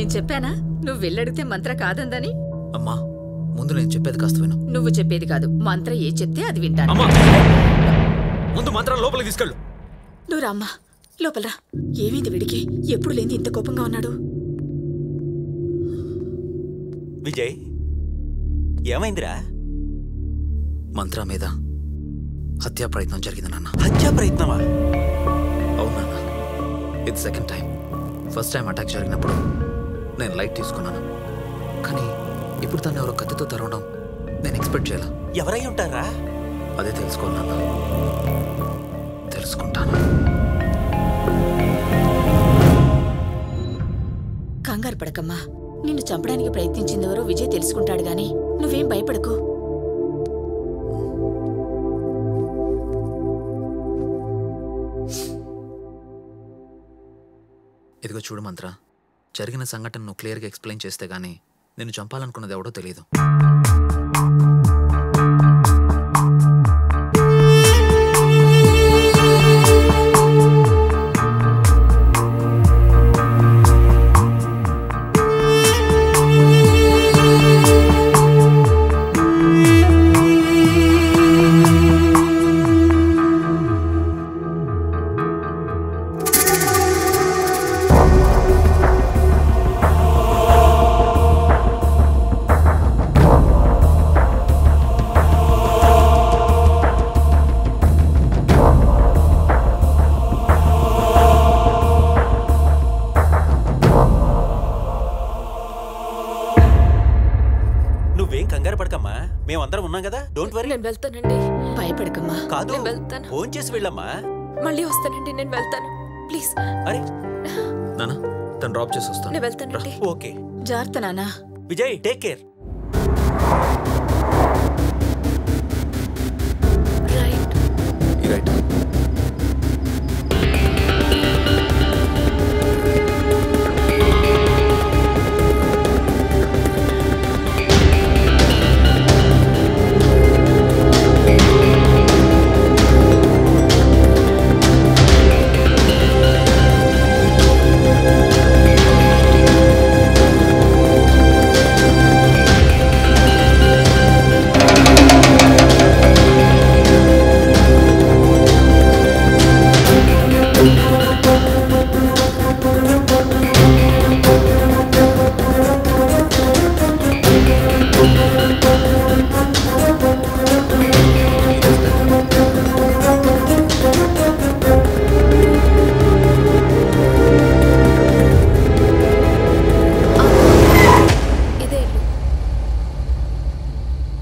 నేను చెప్పానా నువ్వు వెళ్ళడితే మంత్ర కాదందని? అమ్మా ముందు నేను చెప్పేది కాస్త విను. నువ్వు చెప్పేది కాదు, మంత్ర ఏ చెప్తే అది వింటాను. ముందు మంత్రం లోపలికి తీసుకెళ్ళు. నువ్వు రామ్మా లోపల. ఏమైంది విడికి? ఎప్పుడు లేని ఇంత కోపంగా ఉన్నాడు? విజయ్ ఏమైందిరా? మంత్ర మీద హత్యా ప్రయత్నం జరిగింది నాన్న. హత్యా ప్రయత్నమా? అవును నాన్న, ఇది second time. First time attack జరిగినప్పుడు నేను లైట్ తీసుకున్నాను, కానీ ఇప్పుడు తను ఎవరో కత్తితో తరవడం నేను ఎక్స్పెక్ట్ చేయాల. ఎవరై ఉంటారా? అదే తెలుసుకోవాలి నాన్న. తెలుసుకుంటాను. కంగారు పడకమ్మా. నిన్ను చంపడానికి ప్రయత్నించిందెవరో విజయ్ తెలుసుకుంటాడు గాని నువ్వేం భయపడకు. ఇదిగో చూడు మంత్ర, జరిగిన సంఘటన నువ్వు క్లియర్గా ఎక్స్ప్లెయిన్ చేస్తే గానీ నేను చంపాలనుకున్నది ఎవడో తెలియదు. మేమందరం ఉన్నాం కదా, డోంట్ వరీ. నేను వెళ్తానండి. భయపడకమ్మా. కాదు, నేను వెళ్తాను. ఫోన్ చేసి వెళ్ళమ్మా. మళ్ళీ వస్తానండి, నేను వెళ్తాను. ప్లీజ్. అరే నానా, తను డ్రాప్ చేసి వస్తాను. నేను వెళ్తానండి. ఓకే. జాగ్రత్త నానా. Vijay take care. Right right.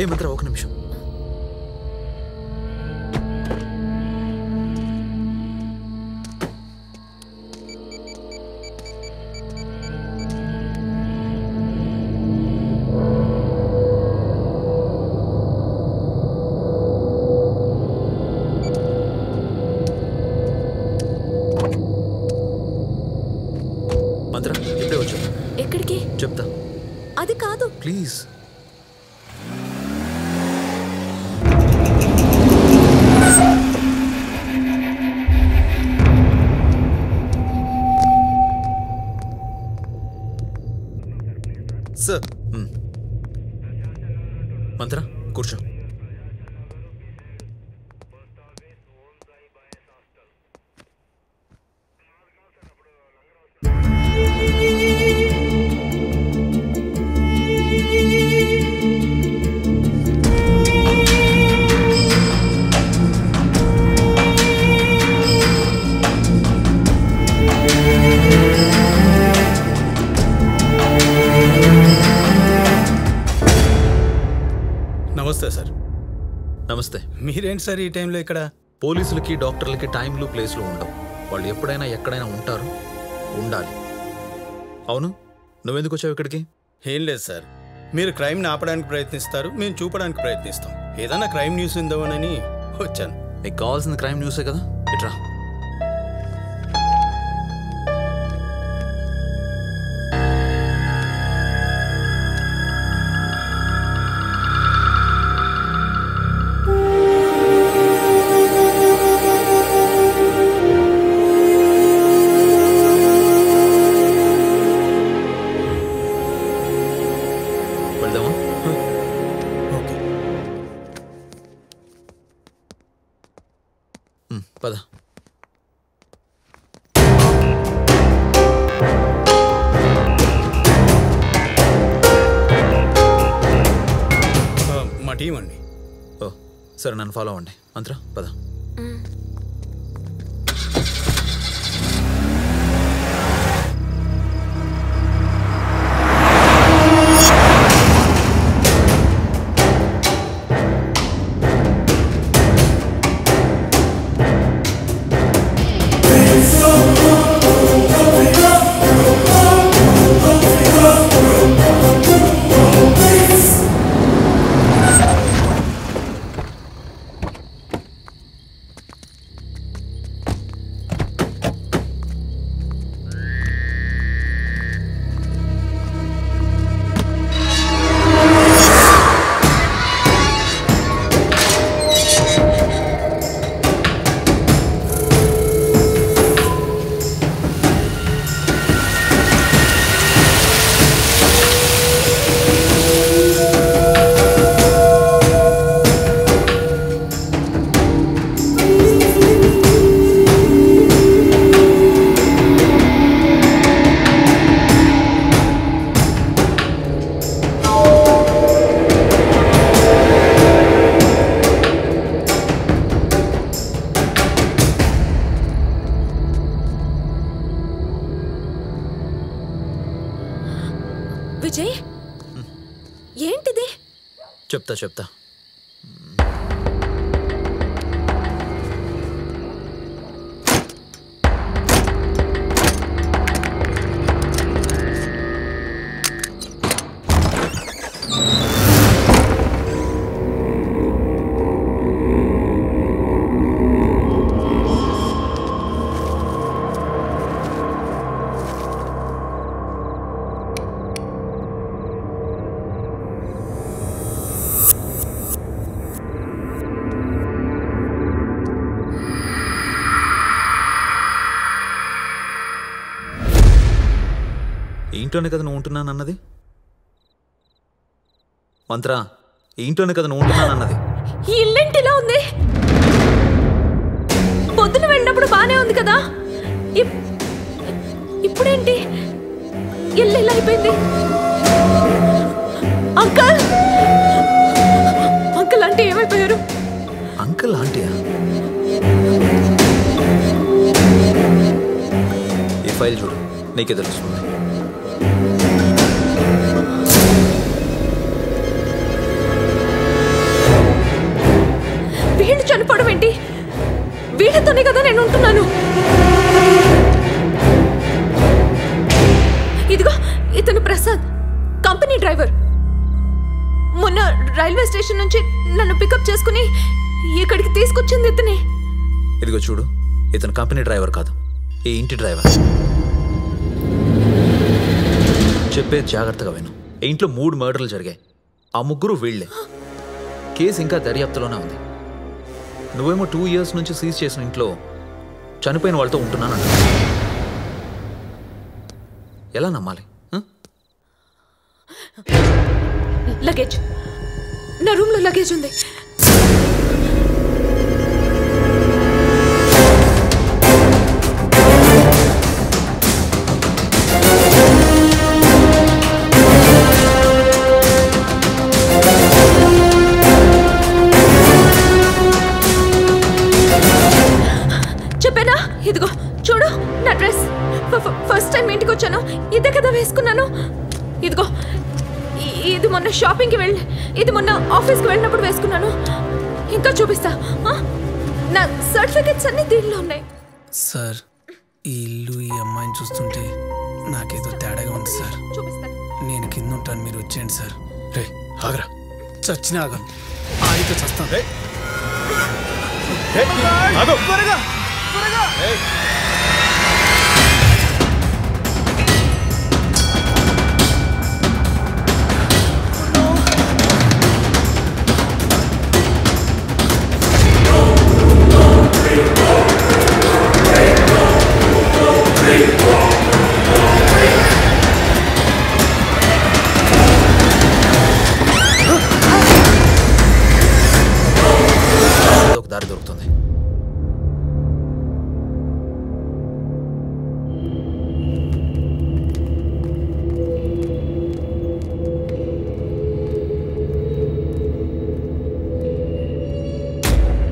ఏమంటారా? ఒక నిమిషం. మంత్ర ఇప్పుడే వచ్చా. ఎక్కడికి? చెప్తా. అది కాదు ప్లీజ్. సార్. మంత్ర కూర్చో. నమస్తే సార్. నమస్తే. మీరేంటి సార్ ఈ టైంలో ఇక్కడ? పోలీసులకి డాక్టర్లకి టైంలు ప్లేస్లు ఉండవు. వాళ్ళు ఎప్పుడైనా ఎక్కడైనా ఉంటారు, ఉండాలి. అవును, నువ్వెందుకు వచ్చావు ఇక్కడికి? ఏం లేదు సార్, మీరు క్రైమ్ని ఆపడానికి ప్రయత్నిస్తారు, మేము చూపడానికి ప్రయత్నిస్తాం. ఏదైనా క్రైమ్ న్యూస్ ఉందామని వచ్చాను. నీకు కావాల్సిన క్రైమ్ న్యూసే కదా, ఇట్రా. సరే నన్ను ఫాలో అవ్వండి. మంత్ర పద. విజయ్, ఏంటిది? చెప్తా. ఇంట్లోనే కదా నువ్వు ఉంటున్నాను అన్నది? మంత్ర, ఇంట్లోనే కదా నువ్వు ఉంటున్నాను అన్నది? ఈ ఇల్లేంటిలా ఉంది? పొద్దున వెళ్ళినప్పుడు బానే ఉంది కదా, ఇప్పుడేంటి ఇల్లు ఇలా అయిపోయింది? అంకల్, అంకల్ ఆంటీ ఏమైపోయారు? అంకల్ ఆంటీయా? ఈ ఫైల్ చూడు, నీకే తెలుస్తుంది. వీళ్ళు చనిపోవడం ఏంటి? వీళ్ళతోనే కదా నేను ఉంటున్నాను. ఇదిగో ఇతను ప్రసాద్, కంపెనీ డ్రైవర్. మొన్న రైల్వే స్టేషన్ నుంచి నన్ను పికప్ చేసుకుని ఇక్కడికి తీసుకొచ్చింది ఇతనే. ఇదిగో చూడు, ఇతను కంపెనీ డ్రైవర్ కాదు, ఈ ఇంటి డ్రైవర్. చెప్పేది జాగ్రత్తగా విను. ఈ ఇంట్లో 3 మర్డర్లు జరిగాయి. ఆ 3 వీళ్లే. కేసు ఇంకా దర్యాప్తులోనే ఉంది. నువ్వేమో 2 years నుంచి సీజ్ చేసిన ఇంట్లో చనిపోయిన వాళ్ళతో ఉంటున్నానంట. ఎలా నమ్మాలి? లగేజ్, నా రూమ్ లో లగేజ్ ఉంది. చెప్పేనా? ఇదిగో చూడు నా డ్రెస్. ఫస్ట్ టైం ఇంటికి వచ్చాను, ఇదే కదా వేసుకున్నాను. ఇదిగో ఇది మొన్న షాపింగ్కి వెళ్ళి, ఇది మొన్న ఆఫీస్కి వెళ్ళినప్పుడు వేసుకున్నాను. ఇంకా చూపిస్తా. నా సర్టిఫికెట్స్ అన్ని దీనిలో ఉన్నాయి. సార్, ఈ ఇల్లు ఈ అమ్మాయిని చూస్తుంటే నాకేదో తేడాగా ఉంది సార్. చూపిస్తాను. నేను కింద ఉంటాను, మీరు వచ్చేయండి సార్. రే ఆగరా, చచ్చిన ఆగను, ఆడితో చస్తాను. రే త్వరగా